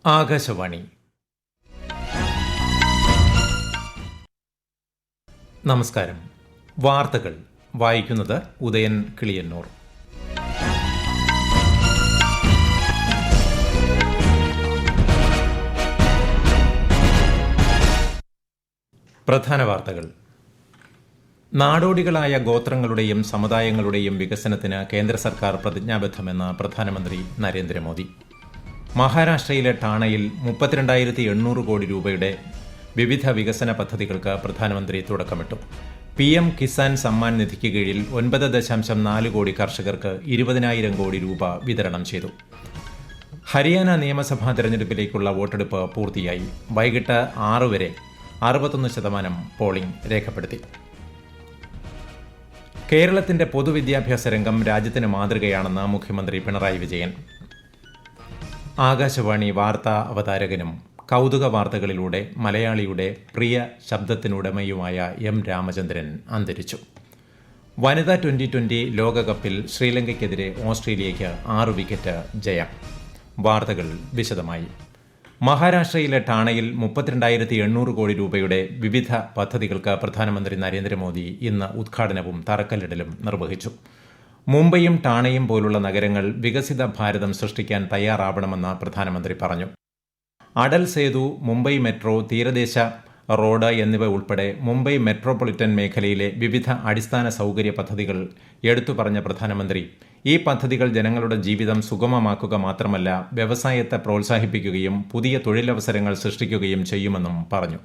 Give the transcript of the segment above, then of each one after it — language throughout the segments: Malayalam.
ആകാശവാണി. നമസ്കാരം. വാർത്തകൾ വായിക്കുന്നത് ഉദയൻ കിളിയന്നൂർ. പ്രധാന വാർത്തകൾ. നാടോടികളായ ഗോത്രങ്ങളുടെയും സമുദായങ്ങളുടെയും വികസനത്തിന് കേന്ദ്ര സർക്കാർ പ്രതിജ്ഞാബദ്ധമെന്ന് പ്രധാനമന്ത്രി നരേന്ദ്രമോദി. മഹാരാഷ്ട്രയിലെ ഠാണയിൽ 32,800 കോടി രൂപയുടെ വിവിധ വികസന പദ്ധതികൾക്ക് പ്രധാനമന്ത്രി തുടക്കമിട്ടു. PM കിസാൻ സമ്മാൻ നിധിക്ക് കീഴിൽ 9.4 കോടി കർഷകർക്ക് 20,000 കോടി രൂപ വിതരണം ചെയ്തു. ഹരിയാന നിയമസഭാ തെരഞ്ഞെടുപ്പിലേക്കുള്ള വോട്ടെടുപ്പ് പൂർത്തിയായി. വൈകിട്ട് 6 വരെ 61% പോളിംഗ് രേഖപ്പെടുത്തി. കേരളത്തിന്റെ പൊതുവിദ്യാഭ്യാസ രംഗം രാജ്യത്തിന് മാതൃകയാണെന്ന് മുഖ്യമന്ത്രി പിണറായി വിജയൻ. ആകാശവാണി വാർത്താ അവതാരകനും കൗതുക വാർത്തകളിലൂടെ മലയാളിയുടെ പ്രിയ ശബ്ദത്തിനുടമയുമായ M. രാമചന്ദ്രൻ അന്തരിച്ചു. വനിതാ T20 ലോകകപ്പിൽ ശ്രീലങ്കയ്ക്കെതിരെ ഓസ്ട്രേലിയയ്ക്ക് 6 വിക്കറ്റ് ജയം. വാർത്തകൾ വിശദമായി. മഹാരാഷ്ട്രയിലെ ഠാണയിൽ 32,800 കോടി രൂപയുടെ വിവിധ പദ്ധതികൾക്ക് പ്രധാനമന്ത്രി നരേന്ദ്രമോദി ഇന്ന് ഉദ്ഘാടനവും തറക്കല്ലിടലും നിർവഹിച്ചു. മുംബൈയും ഠാണയും പോലുള്ള നഗരങ്ങൾ വികസിത ഭാരതം സൃഷ്ടിക്കാൻ തയ്യാറാവണമെന്ന് പ്രധാനമന്ത്രി പറഞ്ഞു. അടൽ സേതു, മുംബൈ മെട്രോ, തീരദേശ റോഡ് എന്നിവ ഉൾപ്പെടെ മുംബൈ മെട്രോപൊളിറ്റൻ മേഖലയിലെ വിവിധ അടിസ്ഥാന സൗകര്യ പദ്ധതികൾ എടുത്തുപറഞ്ഞ പ്രധാനമന്ത്രി ഈ പദ്ധതികൾ ജനങ്ങളുടെ ജീവിതം സുഗമമാക്കുക മാത്രമല്ല, വ്യവസായത്തെ പ്രോത്സാഹിപ്പിക്കുകയും പുതിയ തൊഴിലവസരങ്ങൾ സൃഷ്ടിക്കുകയും ചെയ്യുമെന്നും പറഞ്ഞു.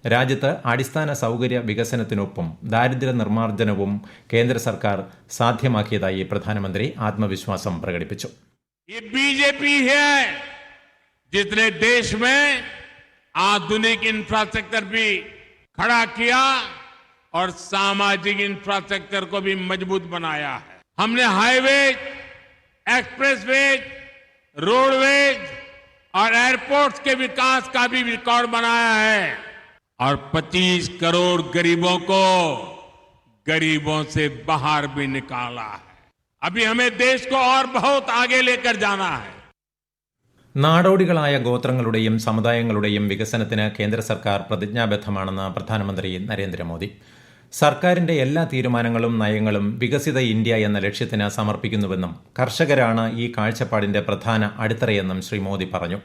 രാജ്യത്ത് അടിസ്ഥാന സൗകര്യ വികസനത്തിനൊപ്പം ദാരിദ്ര്യ നിർമ്മാർജ്ജനവും കേന്ദ്ര സർക്കാർ സാധ്യമാക്കിയതായി പ്രധാനമന്ത്രി ആത്മവിശ്വാസം പ്രകടിപ്പിച്ചു. बीजेपी है जिसने देश में आधुनिक इंफ्रास्ट्रक्चर भी खड़ा किया और सामाजिक इंफ्रास्ट्रक्चर को भी मजबूत बनाया है. हमने हाईवेज, एक्सप्रेसवेज, रोडवेज और एयरपोर्ट्स के विकास का भी रिकॉर्ड बनाया है और 25 करोड़ गरीबों को गरीबों से बाहर भी निकाला है. अभी हमें देश को और बहुत आगे लेकर जाना है. നാടോടികളായ ഗോത്രങ്ങളുടെയും സമുദായങ്ങളുടെയും വികസനത്തിന് കേന്ദ്ര സർക്കാർ പ്രതിജ്ഞാബദ്ധമാണെന്ന് പ്രധാനമന്ത്രി നരേന്ദ്രമോദി. സർക്കാരിന്റെ എല്ലാ തീരുമാനങ്ങളും നയങ്ങളും വികസിത ഇന്ത്യ എന്ന ലക്ഷ്യത്തിന് സമർപ്പിക്കുന്നുവെന്നും കർഷകരാണ് ഈ കാഴ്ചപ്പാടിന്റെ പ്രധാന അടിത്തറയെന്നും ശ്രീ മോദി പറഞ്ഞു.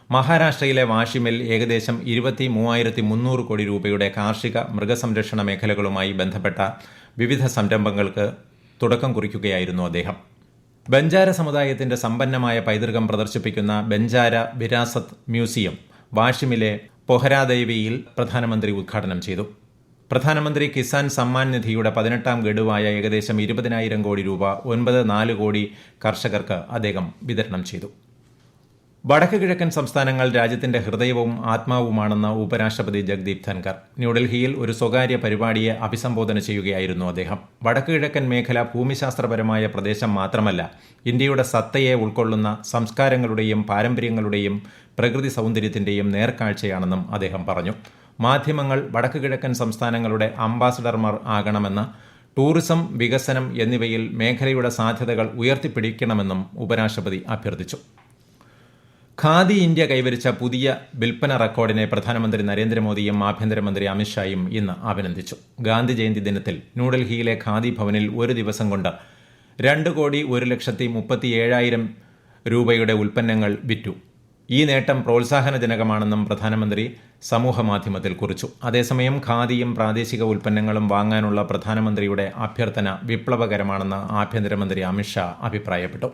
മഹാരാഷ്ട്രയിലെ വാഷിമിൽ ഏകദേശം 23,300 കോടി രൂപയുടെ കാർഷിക മൃഗസംരക്ഷണ മേഖലകളുമായി ബന്ധപ്പെട്ട വിവിധ സംരംഭങ്ങൾക്ക് തുടക്കം കുറിക്കുകയായിരുന്നു അദ്ദേഹം. ബഞ്ചാര സമുദായത്തിന്റെ സമ്പന്നമായ പൈതൃകം പ്രദർശിപ്പിക്കുന്ന ബഞ്ചാര വിരാസത്ത് മ്യൂസിയം വാഷിമിലെ പൊഹരാദേവിയിൽ പ്രധാനമന്ത്രി ഉദ്ഘാടനം ചെയ്തു. പ്രധാനമന്ത്രി കിസാൻ സമ്മാൻ നിധിയുടെ 18ാം ഗഡുവായ ഏകദേശം 20,000 കോടി രൂപ 9.4 കോടി കർഷകർക്ക് അദ്ദേഹം വിതരണം ചെയ്തു. വടക്ക് കിഴക്കൻ സംസ്ഥാനങ്ങൾ രാജ്യത്തിന്റെ ഹൃദയവും ആത്മാവുമാണെന്ന് ഉപരാഷ്ട്രപതി ജഗ്ദീപ് ധൻകർ ന്യൂഡൽഹിയിൽ ഒരു സ്വകാര്യ പരിപാടിയെ അഭിസംബോധന ചെയ്യുകയായിരുന്നു അദ്ദേഹം. വടക്ക് കിഴക്കൻ മേഖല ഭൂമിശാസ്ത്രപരമായ പ്രദേശം മാത്രമല്ല, ഇന്ത്യയുടെ സത്തയെ ഉൾക്കൊള്ളുന്ന സംസ്കാരങ്ങളുടെയും പാരമ്പര്യങ്ങളുടെയും പ്രകൃതി സൗന്ദര്യത്തിന്റെയും നേർക്കാഴ്ചയാണെന്നും അദ്ദേഹം പറഞ്ഞു. മാധ്യമങ്ങൾ വടക്ക് കിഴക്കൻ സംസ്ഥാനങ്ങളുടെ അംബാസഡർമാർ ആകണമെന്ന്, ടൂറിസം, വികസനം എന്നിവയിൽ മേഖലയുടെ സാധ്യതകൾ ഉയർത്തിപ്പിടിക്കണമെന്നും ഉപരാഷ്ട്രപതി അഭ്യർത്ഥിച്ചു. ഖാദി ഇന്ത്യ കൈവരിച്ച പുതിയ വിൽപ്പന റെക്കോർഡിനെ പ്രധാനമന്ത്രി നരേന്ദ്രമോദിയും ആഭ്യന്തരമന്ത്രി അമിത്ഷായും ഇന്ന് അഭിനന്ദിച്ചു. ഗാന്ധി ജയന്തി ദിനത്തിൽ ന്യൂഡൽഹിയിലെ ഖാദി ഭവനിൽ ഒരു ദിവസം കൊണ്ട് 2,01,37,000 രൂപയുടെ ഉൽപ്പന്നങ്ങൾ വിറ്റു. ഈ നേട്ടം പ്രോത്സാഹനജനകമാണെന്നും പ്രധാനമന്ത്രി സമൂഹമാധ്യമത്തിൽ കുറിച്ചു. അതേസമയം ഖാദിയും പ്രാദേശിക ഉൽപ്പന്നങ്ങളും വാങ്ങാനുള്ള പ്രധാനമന്ത്രിയുടെ അഭ്യർത്ഥന വിപ്ലവകരമാണെന്ന് ആഭ്യന്തരമന്ത്രി അമിത്ഷാ അഭിപ്രായപ്പെട്ടു.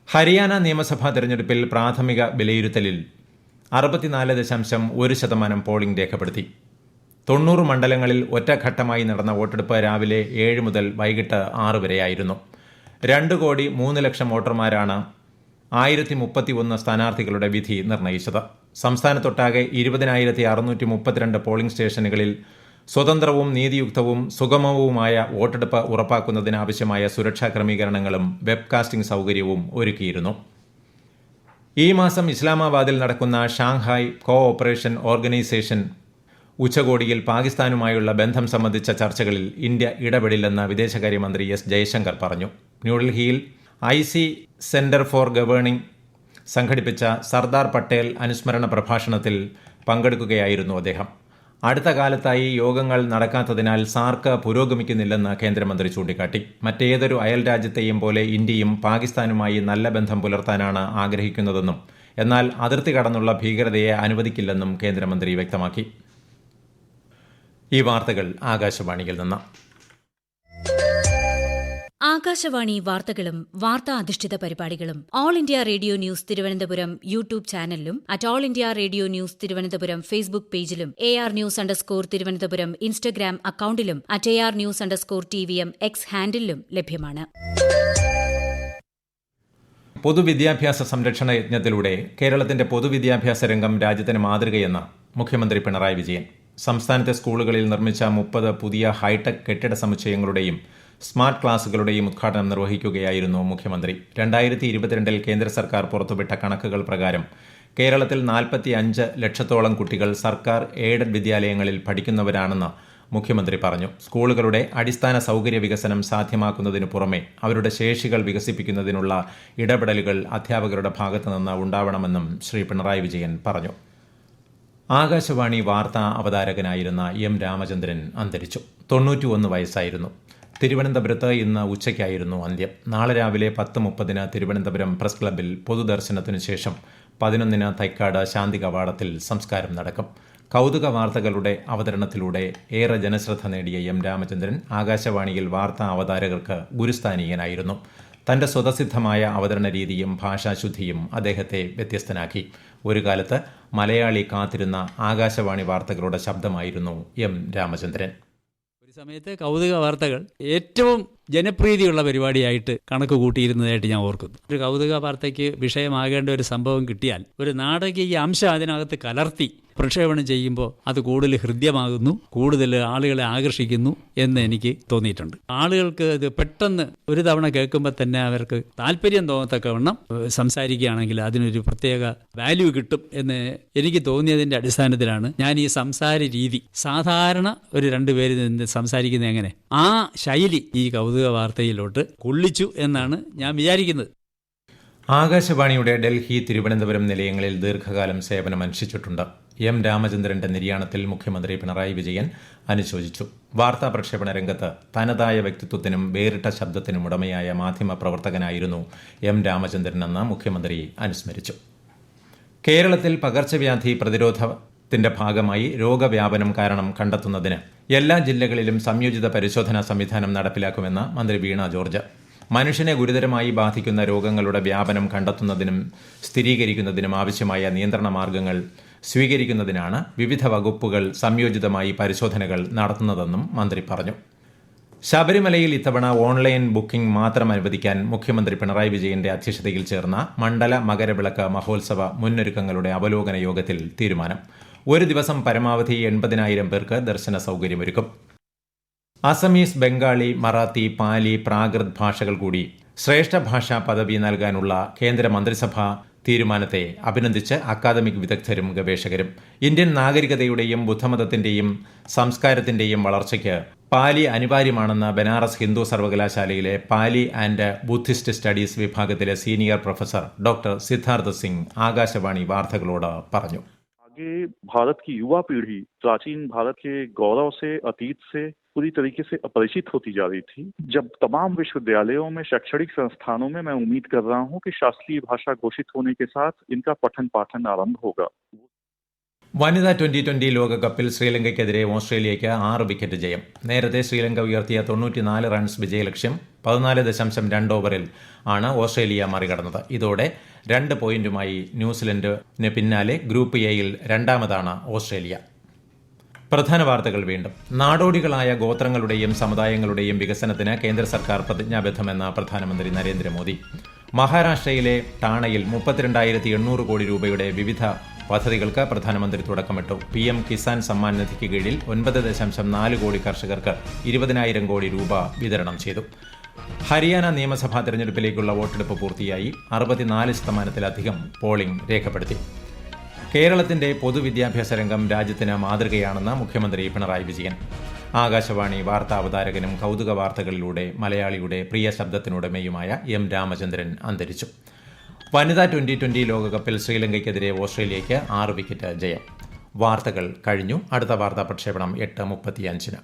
ഹരിയാന നിയമസഭാ തെരഞ്ഞെടുപ്പിൽ പ്രാഥമിക വിലയിരുത്തലിൽ 64.1% പോളിംഗ് രേഖപ്പെടുത്തി. 90 മണ്ഡലങ്ങളിൽ ഒറ്റഘട്ടമായി നടന്ന വോട്ടെടുപ്പ് രാവിലെ 7 മുതൽ വൈകിട്ട് 6 വരെയായിരുന്നു. 2,03,00,000 വോട്ടർമാരാണ് 1,031 സ്ഥാനാർത്ഥികളുടെ വിധി നിർണയിച്ചത്. സംസ്ഥാനത്തൊട്ടാകെ 20,632 പോളിംഗ് സ്റ്റേഷനുകളിൽ സ്വതന്ത്രവും നീതിയുക്തവും സുഗമവുമായ വോട്ടെടുപ്പ് ഉറപ്പാക്കുന്നതിനാവശ്യമായ സുരക്ഷാ ക്രമീകരണങ്ങളും വെബ്കാസ്റ്റിംഗ് സൗകര്യവും ഒരുക്കിയിരുന്നു. ഈ മാസം ഇസ്ലാമാബാദിൽ നടക്കുന്ന ഷാങ്ഹായ് കോ ഓപ്പറേഷൻ ഓർഗനൈസേഷൻ ഉച്ചകോടിയിൽ പാകിസ്ഥാനുമായുള്ള ബന്ധം സംബന്ധിച്ച ചർച്ചകളിൽ ഇന്ത്യ ഇടപെടില്ലെന്ന് വിദേശകാര്യമന്ത്രി S. ജയശങ്കർ പറഞ്ഞു. ന്യൂഡൽഹിയിൽ IC സെന്റർ ഫോർ ഗവേണിംഗ് സംഘടിപ്പിച്ച സർദാർ പട്ടേൽ അനുസ്മരണ പ്രഭാഷണത്തിൽ പങ്കെടുക്കുകയായിരുന്നു അദ്ദേഹം. അടുത്ത കാലത്തായി യോഗങ്ങൾ നടക്കാത്തതിനാൽ സാർക്ക് പുരോഗമിക്കുന്നില്ലെന്ന് കേന്ദ്രമന്ത്രി ചൂണ്ടിക്കാട്ടി. മറ്റേതൊരു അയൽ രാജ്യത്തെയും പോലെ ഇന്ത്യയും പാകിസ്ഥാനുമായി നല്ല ബന്ധം പുലർത്താനാണ് ആഗ്രഹിക്കുന്നതെന്നും എന്നാൽ അതിർത്തി കടന്നുള്ള ഭീകരതയെ അനുവദിക്കില്ലെന്നും കേന്ദ്രമന്ത്രി വ്യക്തമാക്കി. ഈ വാർത്തകൾ ആകാശവാണിയിൽ നിന്ന്. ആകാശവാണി വാർത്തകളും വാർത്താ അധിഷ്ഠിത പരിപാടികളും All India Radio news Thiruvananthapuram YouTube ചാനലിലും at All India Radio news Thiruvananthapuram Facebook പേജിലും AR_News_ തിരുവനന്തപുരം ഇൻസ്റ്റഗ്രാം അക്കൌണ്ടിലും അറ്റ് AR_News_TVM X ഹാൻഡിലും ലഭ്യമാണ്. പൊതുവിദ്യാഭ്യാസ സംരക്ഷണ യജ്ഞത്തിലൂടെ കേരളത്തിന്റെ പൊതുവിദ്യാഭ്യാസ രംഗം രാജ്യത്തിന് മാതൃകയെന്ന് മുഖ്യമന്ത്രി പിണറായി വിജയൻ. സംസ്ഥാനത്തെ സ്കൂളുകളിൽ നിർമ്മിച്ച 30 പുതിയ ഹൈടെക് കെട്ടിട സമുച്ചയങ്ങളുടെയും സ്മാർട്ട് ക്ലാസുകളുടെയും ഉദ്ഘാടനം നിർവഹിക്കുകയായിരുന്നു മുഖ്യമന്ത്രി. 2022 കേന്ദ്ര സർക്കാർ പുറത്തുവിട്ട കണക്കുകൾ പ്രകാരം കേരളത്തിൽ 45 ലക്ഷത്തോളം കുട്ടികൾ സർക്കാർ എയ്ഡഡ് വിദ്യാലയങ്ങളിൽ പഠിക്കുന്നവരാണെന്ന് മുഖ്യമന്ത്രി പറഞ്ഞു. സ്കൂളുകളുടെ അടിസ്ഥാന സൗകര്യ വികസനം സാധ്യമാക്കുന്നതിനു പുറമെ അവരുടെ ശേഷികൾ വികസിപ്പിക്കുന്നതിനുള്ള ഇടപെടലുകൾ അധ്യാപകരുടെ ഭാഗത്തുനിന്ന് ഉണ്ടാവണമെന്നും ശ്രീ പിണറായി വിജയൻ പറഞ്ഞു. ആകാശവാണി വാർത്താ അവതാരകനായിരുന്ന എം രാമചന്ദ്രൻ അന്തരിച്ചു. 91 വയസ്സായിരുന്നു. തിരുവനന്തപുരത്ത് ഇന്ന് ഉച്ചയ്ക്കായിരുന്നു അന്ത്യം. നാളെ രാവിലെ 10:30 തിരുവനന്തപുരം പ്രസ് ക്ലബ്ബിൽ പൊതുദർശനത്തിനു ശേഷം 11 തൈക്കാട് ശാന്തി കവാടത്തിൽ സംസ്കാരം നടക്കും. കൗതുക വാർത്തകളുടെ അവതരണത്തിലൂടെ ഏറെ ജനശ്രദ്ധ നേടിയ എം രാമചന്ദ്രൻ ആകാശവാണിയിൽ വാർത്താ അവതാരകർക്ക് ഗുരുസ്ഥാനീയനായിരുന്നു. തന്റെ സ്വതസിദ്ധമായ അവതരണ രീതിയും ഭാഷാശുദ്ധിയും അദ്ദേഹത്തെ വ്യത്യസ്തനാക്കി. ഒരു കാലത്ത് മലയാളി കാത്തിരുന്ന ആകാശവാണി വാർത്തകളുടെ ശബ്ദമായിരുന്നു എം രാമചന്ദ്രൻ. ഒരു സമയത്ത് കൗതുക വാർത്തകൾ ഏറ്റവും ജനപ്രീതിയുള്ള പരിപാടിയായിട്ട് കണക്ക് കൂട്ടിയിരുന്നതായിട്ട് ഞാൻ ഓർക്കുന്നു. ഒരു കൗതുക വാർത്തയ്ക്ക് വിഷയമാകേണ്ട ഒരു സംഭവം കിട്ടിയാൽ ഒരു നാടകീയ അംശം അതിനകത്ത് കലർത്തി പ്രക്ഷേപണം ചെയ്യുമ്പോൾ അത് കൂടുതൽ ഹൃദ്യമാകുന്നു, കൂടുതൽ ആളുകളെ ആകർഷിക്കുന്നു എന്ന് എനിക്ക് തോന്നിയിട്ടുണ്ട്. ആളുകൾക്ക് ഇത് പെട്ടെന്ന് ഒരു തവണ കേൾക്കുമ്പോൾ തന്നെ അവർക്ക് താല്പര്യം തോന്നത്തക്കവണ്ണം സംസാരിക്കുകയാണെങ്കിൽ അതിനൊരു പ്രത്യേക വാല്യൂ കിട്ടും എന്ന് എനിക്ക് തോന്നിയതിൻ്റെ അടിസ്ഥാനത്തിലാണ് ഞാൻ ഈ സംസാര രീതി സാധാരണ ഒരു 2 പേരിൽ നിന്ന് സംസാരിക്കുന്നത് എങ്ങനെ ആ ശൈലി ഈ കൗതുക വാർത്തയിലോട്ട് കൊള്ളിച്ചു എന്നാണ് ഞാൻ വിചാരിക്കുന്നത്. ആകാശവാണിയുടെ ഡൽഹി, തിരുവനന്തപുരം നിലയങ്ങളിൽ ദീർഘകാലം സേവനമനുഷ്ഠിച്ചിട്ടുണ്ട്. എം രാമചന്ദ്രന്റെ നിര്യാണത്തിൽ മുഖ്യമന്ത്രി പിണറായി വിജയൻ അനുശോചിച്ചു. വാർത്താ പ്രക്ഷേപണ രംഗത്ത് തനതായ വ്യക്തിത്വത്തിനും വേറിട്ട ശബ്ദത്തിനും ഉടമയായ മാധ്യമ പ്രവർത്തകനായിരുന്നു എം രാമചന്ദ്രനെന്ന് മുഖ്യമന്ത്രി അനുസ്മരിച്ചു. കേരളത്തിൽ പകർച്ചവ്യാധി പ്രതിരോധത്തിന്റെ ഭാഗമായി രോഗവ്യാപനം കാരണം കണ്ടെത്തുന്നതിന് എല്ലാ ജില്ലകളിലും സംയോജിത പരിശോധനാ സംവിധാനം നടപ്പിലാക്കുമെന്ന് മന്ത്രി വീണ ജോർജ്. മനുഷ്യനെ ഗുരുതരമായി ബാധിക്കുന്ന രോഗങ്ങളുടെ വ്യാപനം കണ്ടെത്തുന്നതിനും സ്ഥിരീകരിക്കുന്നതിനും ആവശ്യമായ നിയന്ത്രണ മാർഗങ്ങൾ സ്വീകരിക്കുന്നതിനാണ് വിവിധ വകുപ്പുകൾ സംയോജിതമായി പരിശോധനകൾ നടത്തുന്നതെന്നും മന്ത്രി പറഞ്ഞു. ശബരിമലയിൽ ഇത്തവണ ഓൺലൈൻ ബുക്കിംഗ് മാത്രം അനുവദിക്കാൻ മുഖ്യമന്ത്രി പിണറായി വിജയന്റെ അധ്യക്ഷതയിൽ ചേർന്ന മണ്ഡല മകരവിളക്ക് മഹോത്സവ മുന്നൊരുക്കങ്ങളുടെ അവലോകന യോഗത്തിൽ തീരുമാനം. ഒരു ദിവസം പരമാവധി 80,000 പേർക്ക് ദർശന സൗകര്യമൊരുക്കും. അസമീസ്, ബംഗാളി, മറാത്തി, പാലി, പ്രാകൃത് ഭാഷകൾ കൂടി ശ്രേഷ്ഠ ഭാഷാ പദവി നൽകാനുള്ള കേന്ദ്ര മന്ത്രിസഭാ തീരുമാനത്തെ അഭിനന്ദിച്ച് അക്കാദമിക് വിദഗ്ധരും ഗവേഷകരും. ഇന്ത്യൻ നാഗരികതയുടെയും ബുദ്ധമതത്തിന്റെയും സംസ്കാരത്തിന്റെയും വളർച്ചയ്ക്ക് പാലി അനിവാര്യമാണെന്ന് ബനാറസ് ഹിന്ദു സർവകലാശാലയിലെ പാലി ആൻഡ് ബുദ്ധിസ്റ്റ് സ്റ്റഡീസ് വിഭാഗത്തിലെ senior professor doctor Siddhartha Singh Akashvani വാർത്തകളോട് പറഞ്ഞു. आगे भारत की युवा पीढ़ी प्राचीन भारत के गौरव से, अतीत से पूरी तरीके से अपरिचित होती जा रही थी. जब तमाम विश्वविद्यालयों में, शैक्षणिक संस्थानों में मैं उम्मीद कर रहा हूं कि शास्त्रीय भाषा घोषित होने के साथ इनका पठन पाठन आरंभ होगा. വനിതാ T20 ലോകകപ്പിൽ ശ്രീലങ്കയ്ക്കെതിരെ ഓസ്ട്രേലിയയ്ക്ക് 6 വിക്കറ്റ് ജയം. നേരത്തെ ശ്രീലങ്ക ഉയർത്തിയ 94 റൺസ് വിജയലക്ഷ്യം 14.2 ഓവറിൽ ആണ് ഓസ്ട്രേലിയ മറികടന്നത്. ഇതോടെ 2 പോയിന്റുമായി ന്യൂസിലൻഡിന് പിന്നാലെ ഗ്രൂപ്പ് എയിൽ രണ്ടാമതാണ് ഓസ്ട്രേലിയ. പ്രധാന വാർത്തകൾ വീണ്ടും. നാടോടികളായ ഗോത്രങ്ങളുടെയും സമുദായങ്ങളുടെയും വികസനത്തിന് കേന്ദ്ര സർക്കാർ പ്രതിജ്ഞാബദ്ധമെന്ന് പ്രധാനമന്ത്രി നരേന്ദ്രമോദി. മഹാരാഷ്ട്രയിലെ ടാണയിൽ 32,800 കോടി രൂപയുടെ വിവിധ പദ്ധതികൾക്ക് പ്രധാനമന്ത്രി തുടക്കമിട്ടു. PM കിസാൻ സമ്മാൻ നിധിക്ക് കീഴിൽ 9.4 കോടി കർഷകർക്ക് 20,000 കോടി രൂപ വിതരണം ചെയ്തു. ഹരിയാന നിയമസഭാ തെരഞ്ഞെടുപ്പിലേക്കുള്ള വോട്ടെടുപ്പ് പൂർത്തിയായി. 64% പോളിംഗ് രേഖപ്പെടുത്തി. കേരളത്തിന്റെ പൊതുവിദ്യാഭ്യാസ രംഗം രാജ്യത്തിന് മാതൃകയാണെന്ന് മുഖ്യമന്ത്രി പിണറായി വിജയൻ. ആകാശവാണി വാർത്താ അവതാരകനും കൗതുക വാർത്തകളിലൂടെ മലയാളിയുടെ പ്രിയ ശബ്ദത്തിനുടമയുമായ എം രാമചന്ദ്രൻ അന്തരിച്ചു. വനിതാ ട്വന്റി ലോകകപ്പിൽ ശ്രീലങ്കയ്ക്കെതിരെ ഓസ്ട്രേലിയയ്ക്ക് 6 വിക്കറ്റ് ജയം. വാർത്തകൾ കഴിഞ്ഞു. അടുത്ത വാർത്താ പ്രക്ഷേപണം 8:35.